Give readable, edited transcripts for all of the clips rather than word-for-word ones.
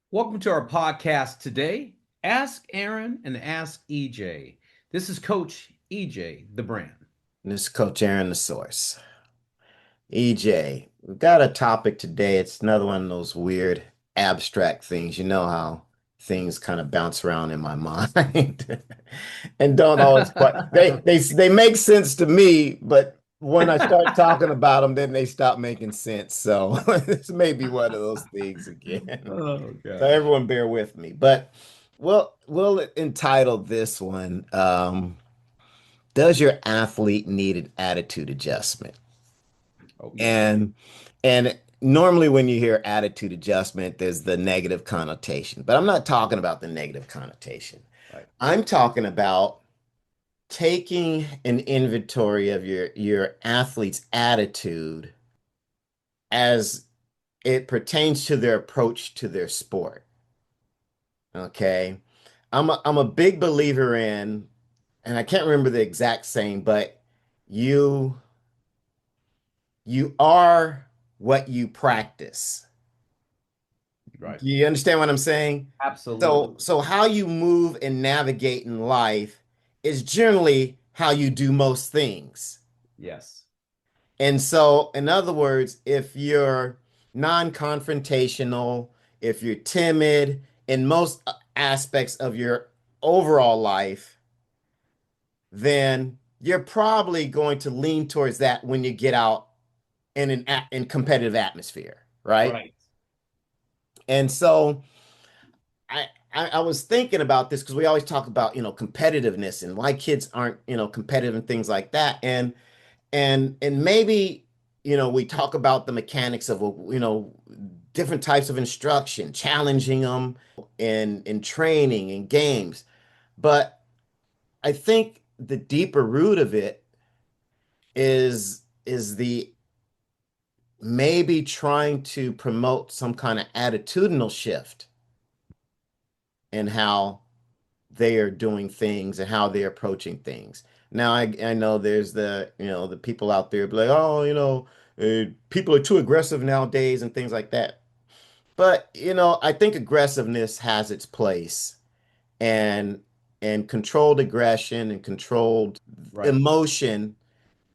Welcome to our podcast today. Ask Aaron and Ask EJ. This is Coach EJ, the brand. And this is Coach Aaron, the source. EJ, we've got a topic today. It's another one of those weird abstract things. You know how things kind of bounce around in my mind and don't always quite they make sense to me, but when I start talking about them, then they stop making sense. So this may be one of those things again. Oh So gosh. everyone bear with me. But we'll entitle this one does your athlete need an attitude adjustment? Oh yeah. And and normally when you hear attitude adjustment, there's the negative connotation. But I'm not talking about the negative connotation. Right. I'm talking about taking an inventory of your athlete's attitude as it pertains to their approach to their sport. Okay. I'm a big believer in, and I can't remember the exact saying, but you you are what you practice. Right. Do you understand what I'm saying? Absolutely. So how you move and navigate in life is generally how you do most things. Yes. And so, in other words, if you're non-confrontational, if you're timid in most aspects of your overall life, then you're probably going to lean towards that when you get out in competitive atmosphere, right? Right. And so I was thinking about this because we always talk about, competitiveness and why kids aren't, competitive and things like that. And maybe, we talk about the mechanics of, different types of instruction, challenging them in training and games. But I think the deeper root of it is the maybe trying to promote some kind of attitudinal shift in how they are doing things and how they're approaching things. Now, I know there's the people out there be like, oh, people are too aggressive nowadays and things like that. But, I think aggressiveness has its place and controlled aggression and controlled Right. emotion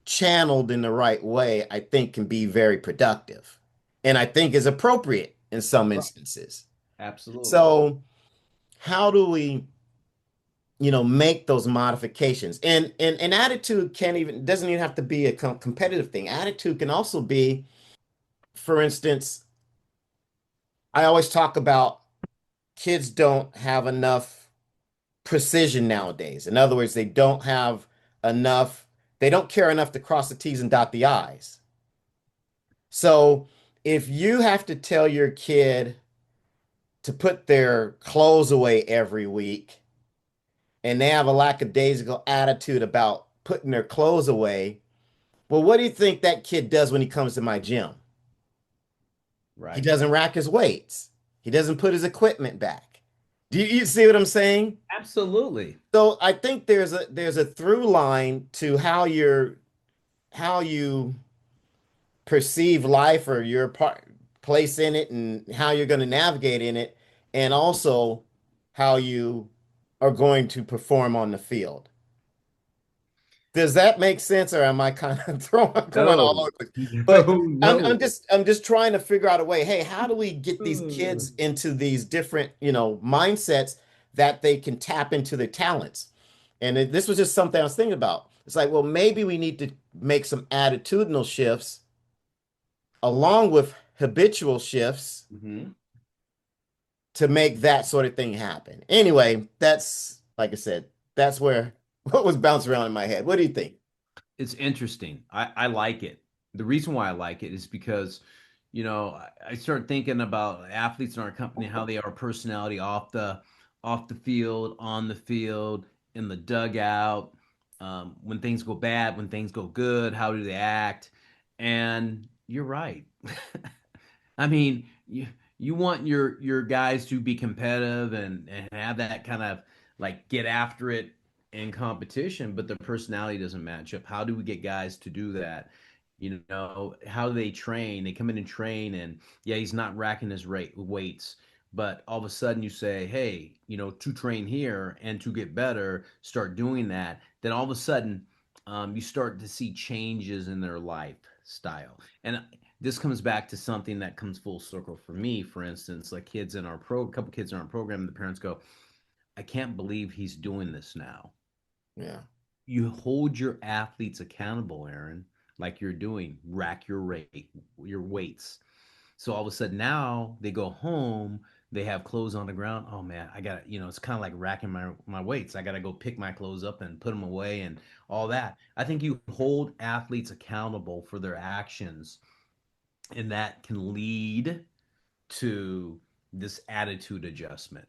channeled in the right way, I think can be very productive and I think is appropriate in some Right. instances. Absolutely. So, how do we make those modifications? And attitude can't even doesn't even have to be a competitive thing. Attitude can also be, for instance, I always talk about kids don't have enough precision nowadays. In other words, enough, they don't care enough to cross the T's and dot the I's. So if you have to tell your kid to put their clothes away every week and they have a lackadaisical attitude about putting their clothes away, well, what do you think that kid does when he comes to my gym? He Right. doesn't rack his weights. He doesn't put his equipment back. Do you see what I'm saying? Absolutely. So I think there's a through line to how you perceive life or your place in it and how you're going to navigate in it, and also how you are going to perform on the field. Does that make sense, or am I kind of going all No. over the place? No, But I'm no. just trying to figure out a way. Hey, how do we get these kids into these different, mindsets that they can tap into their talents? And this was just something I was thinking about. It's like, well, maybe we need to make some attitudinal shifts along with habitual shifts Mhm. to make that sort of thing happen. Anyway, that's like I said, that's where what was bouncing around in my head. What do you think? It's interesting. I like it. The reason why I like it is because, I start thinking about athletes in our company, how they are personality off the field, on the field, in the dugout, when things go bad, when things go good, how do they act? And you're right. I mean, you want your guys to be competitive and have that kind of like get after it in competition, but the personality doesn't match up. How do we get guys to do that? How do they train? They come in and train, and yeah, he's not racking his weights. But all of a sudden you say, hey, to train here and to get better, start doing that. Then all of a sudden, you start to see changes in their lifestyle. And this comes back to something that comes full circle for me. For instance, like a couple kids in our program, the parents go, I can't believe he's doing this now. Yeah. You hold your athletes accountable, Aaron, like you're doing, rack your weights. So all of a sudden now they go home, they have clothes on the ground. Oh man, I got to, it's kind of like racking my weights. I got to go pick my clothes up and put them away and all that. I think you hold athletes accountable for their actions, and that can lead to this attitude adjustment.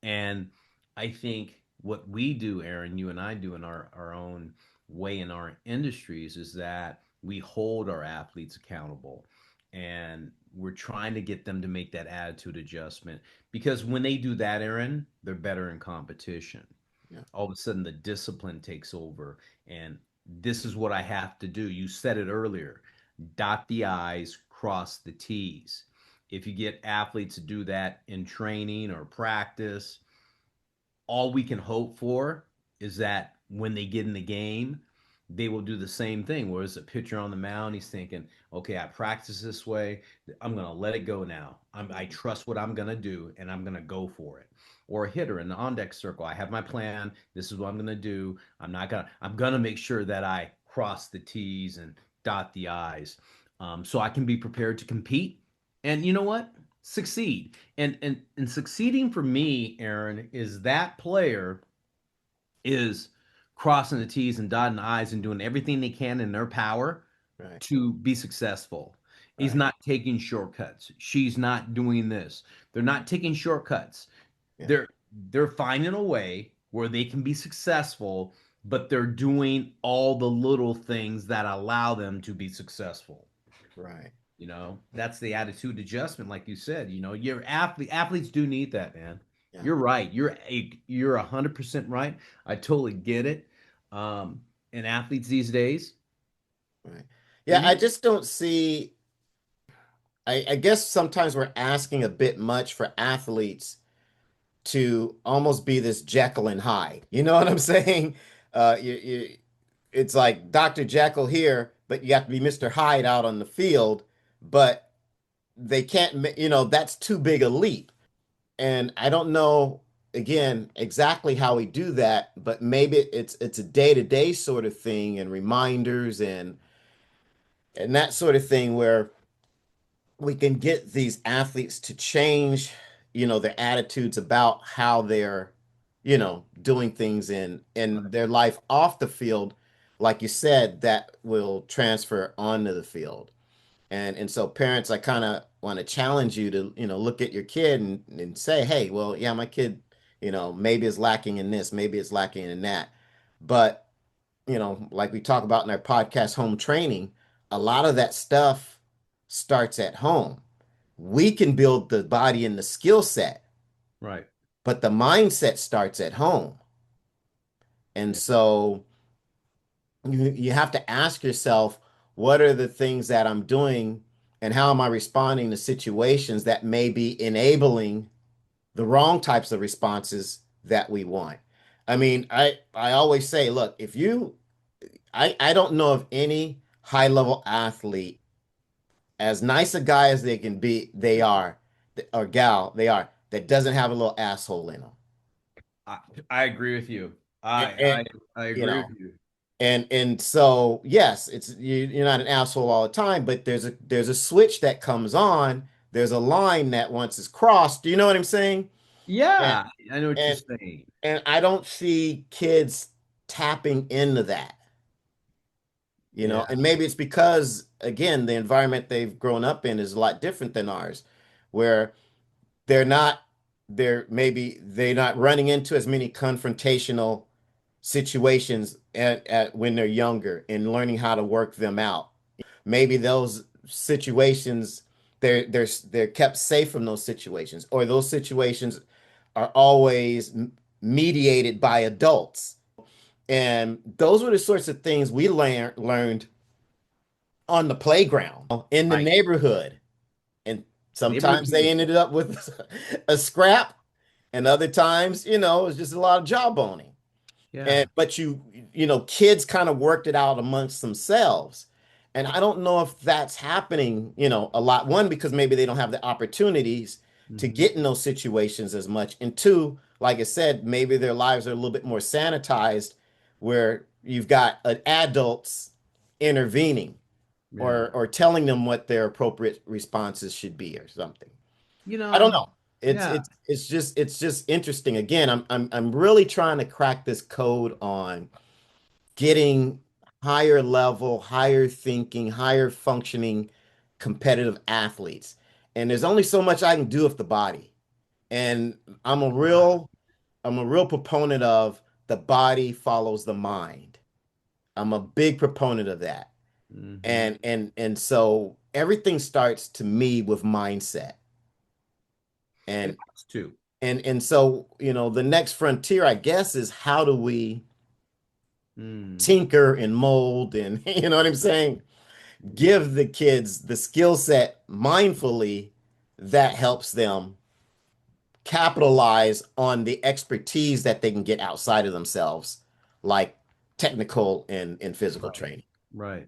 And I think what we do, Aaron, you and I do in our own way in our industries is that we hold our athletes accountable, and we're trying to get them to make that attitude adjustment, because when they do that, Aaron, they're better in competition. Yeah. All of a sudden the discipline takes over, and this is what I have to do. You said it earlier, dot the I's, cross the T's. If you get athletes to do that in training or practice, all we can hope for is that when they get in the game, they will do the same thing. Whereas a pitcher on the mound, he's thinking, okay, I practice this way. I'm going to let it go now. I trust what I'm going to do, and I'm going to go for it. Or a hitter in the on deck circle, I have my plan. This is what I'm going to do. I'm going to make sure that I cross the T's and dot the I's, so I can be prepared to compete. And you know what? Succeed. And succeeding for me, Aaron, is that player is crossing the T's and dotting the I's and doing everything they can in their power Right. to be successful. He's Right. not taking shortcuts. She's not doing this. They're not taking shortcuts. Yeah. They're they're finding a way where they can be successful, but they're doing all the little things that allow them to be successful. Right. That's the attitude adjustment, like you said. Your athletes do need that, man. Yeah. You're right. You're 100% right. I totally get it. And athletes these days, Right. they Yeah, I need. just don't see. I guess sometimes we're asking a bit much for athletes to almost be this Jekyll and Hyde. You know what I'm saying? It's like Dr. Jekyll here, but you have to be Mr. Hyde out on the field. But they can't, that's too big a leap. And I don't know, again, exactly how we do that, but maybe it's a day-to-day sort of thing and reminders and that sort of thing where we can get these athletes to change, their attitudes about how they're, doing things in their life off the field, like you said, that will transfer onto the field. And so parents, I kind of want to challenge you to, look at your kid and say, hey, well, yeah, my kid, maybe is lacking in this, maybe it's lacking in that. But, like we talk about in our podcast, home training, a lot of that stuff starts at home. We can build the body and the skill set, Right. but the mindset starts at home. And Yeah. so you have to ask yourself, what are the things that I'm doing and how am I responding to situations that may be enabling the wrong types of responses that we want. I mean, I always say, look, if you I don't know of any high level athlete, as nice a guy as they can be, they are, or gal, they are, that doesn't have a little asshole in them. I, I agree with you. And, I and I I you agree know, with you. and so yes, you're not an asshole all the time, but there's a switch that comes on. There's a line that once is crossed. Do you know what I'm saying? And Yeah, I know what you're and saying. and I don't see kids tapping into that. Yeah. And maybe it's because, again, the environment they've grown up in is a lot different than ours, where they're not, they're not running into as many confrontational situations when they're younger and learning how to work them out. Maybe those situations, they're kept safe from those situations, or those situations are always mediated by adults. And those were the sorts of things we learned on the playground, in the Right. neighborhood, and Neighborhood Sometimes they community. ended up with a scrap, and other times, it was just a lot of jawboning. Yeah. And but kids kind of worked it out amongst themselves. And I don't know if that's happening, a lot. One, because maybe they don't have the opportunities to Hmm. get in those situations as much. And two, like I said, maybe their lives are a little bit more sanitized where you've got adults intervening Yeah. or telling them what their appropriate responses should be or something. You I don't know, know. It's yeah. it's it's just interesting. Again, I'm really trying to crack this code on getting higher level, higher thinking, higher functioning competitive athletes. And there's only so much I can do with the body. And I'm a real I'm a real proponent of the body follows the mind. I'm a big proponent of that. Hmm. And so everything starts to me with mindset. It And has to. and so, the next frontier, I guess, is how do we Mm. tinker and mold and you know what I'm saying? Give the kids the skill set mindfully that helps them capitalize on the expertise that they can get outside of themselves, like technical and physical Right. training. Right.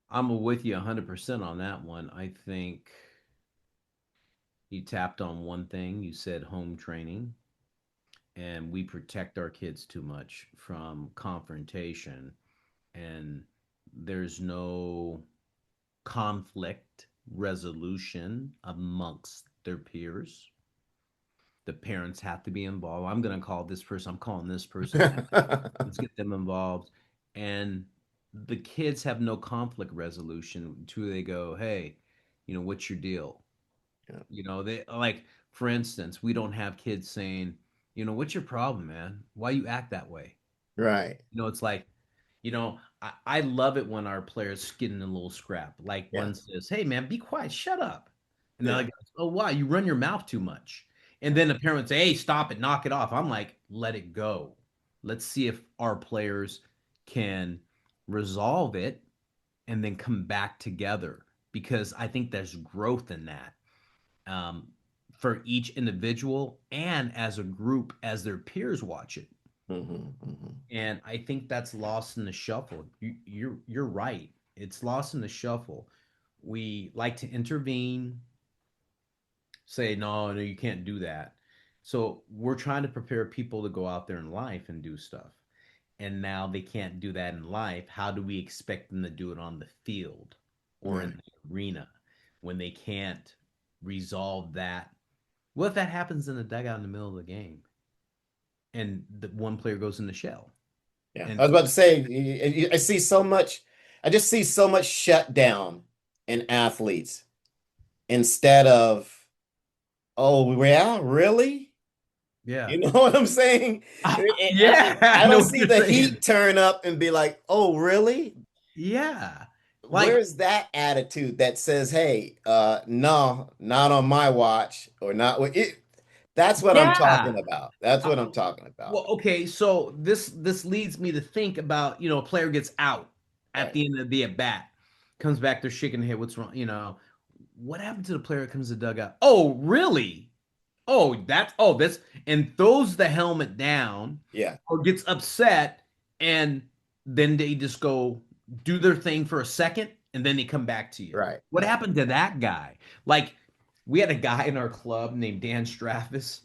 I'm with you 100% on that one. I think you tapped on one thing. You said home training, and we protect our kids too much from confrontation, and there's no conflict resolution amongst their peers. The parents have to be involved. I'm going to call this person, I'm calling this person out. Let's get them involved. And the kids have no conflict resolution until they go, hey, what's your deal? Yeah. They like, for instance, we don't have kids saying, what's your problem, man? Why you act that way? Right. It's like, I love it when our players get in a little scrap. Like Yeah. one says, hey, man, be quiet, shut up. And the other Yeah. guy goes, oh, wow, you run your mouth too much. And then the parent would say, hey, stop it, knock it off. I'm like, let it go. Let's see if our players can resolve it and then come back together because I think there's growth in that um, for each individual and as a group as their peers watch it. Hmm. And I think that's lost in the shuffle. You're right. It's lost in the shuffle. We like to intervene, say no, no, you can't do that. So we're trying to prepare people to go out there in life and do stuff. And now they can't do that in life. How do we expect them to do it on the field or in Right. the arena when they can't resolve that? What if that happens in the dugout in the middle of the game and the one player goes in the shell? Yeah. I And was about to say, I see so much, I just see so much shutdown in athletes instead of, oh, yeah, really? yeah. You know what I'm saying? Yeah, I I know don't what see you're the saying. heat turn up and be like, oh, really? Yeah. Like, Where's that attitude that says, hey, no, not on my watch or not with it? That's what I'm yeah. talking about. That's Uh, what I'm talking about. well, okay, so this leads me to think about, a player gets out at Right. the end of the at bat, comes back, they're shaking their head, what's wrong? What happened to the player that comes to the dugout? Oh, really? That's and throws the helmet down Yeah. or gets upset and then they just go do their thing for a second and then they come back to you. Right. What Right. happened to that guy? Like we had a guy in our club named Dan Straffus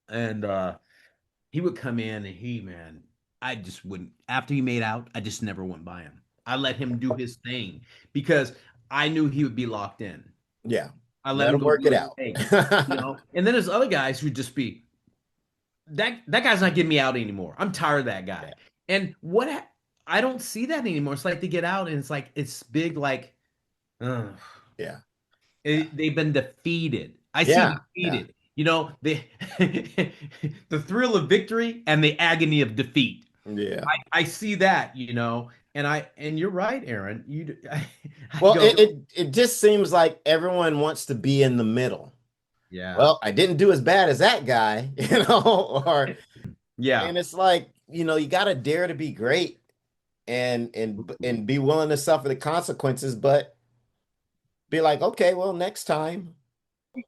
and he would come in and man, I just wouldn't after he made out, I just never went by him. I let him do his thing because I knew he would be locked in. Yeah. I let Let him them go work do it his out. thing, And then there's other guys who just be that guy's not getting me out anymore. I'm tired of that Yeah. guy. And I don't see that anymore. It's like they get out and it's like it's big like ugh. Yeah. Yeah. They've been defeated. I see Yeah. Yeah. defeated. The the thrill of victory and the agony of defeat. Yeah. I see that, and you're right, Aaron. I Well, go, it just seems like everyone wants to be in the middle. yeah, Well, I didn't do as bad as that guy, or yeah, and it's like, you got to dare to be great and be willing to suffer the consequences, but Be like, okay, well, next time.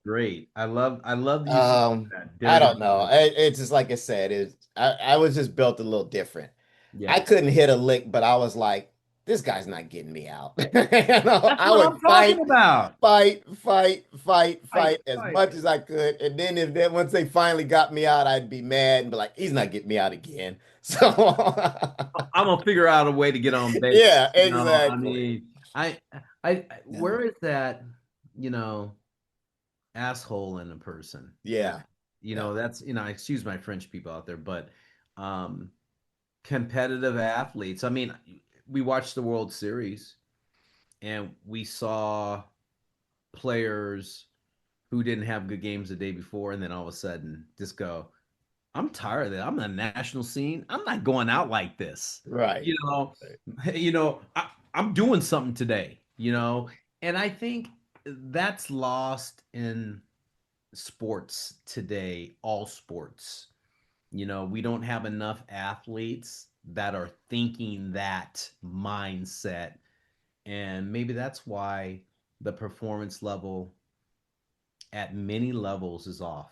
Great. I love the use of that. I Dare to don't know. do. It's just like I said, I was just built a little different. I Yeah. couldn't hit a lick, but I was like, this guy's not getting me out. You know, That's I what would I'm talking about. fight as Fight. much as I could. And then once they finally got me out, I'd be mad and be like, he's not getting me out again. So I'm gonna figure out a way to get on base. yeah, You know, I exactly. mean, Yeah. where is that, you know, asshole in a person that, Yeah. Yeah. that's, excuse my French people out there, but um competitive athletes. I mean, we watched the World Series and we saw players who didn't have good games the day before, and then all of a sudden just go, I'm tired of that. I'm on the national scene. I'm not going out like this. Right. You know, I'm doing something today, and I think that's lost in sports today, all sports. We don't have enough athletes that are thinking that mindset. And maybe that's why the performance level at many levels is off.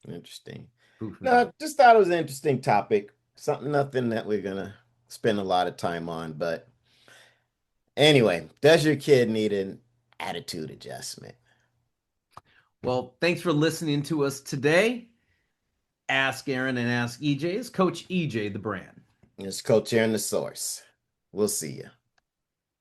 Interesting. Food for No, thought. just thought it was an interesting topic. Something, nothing that we're gonna spend a lot of time on. But anyway, does your kid need an attitude adjustment? Well, thanks for listening to us today. Ask Aaron and Ask EJ is Coach EJ the brand. It's Coach Aaron the Source. We'll see you.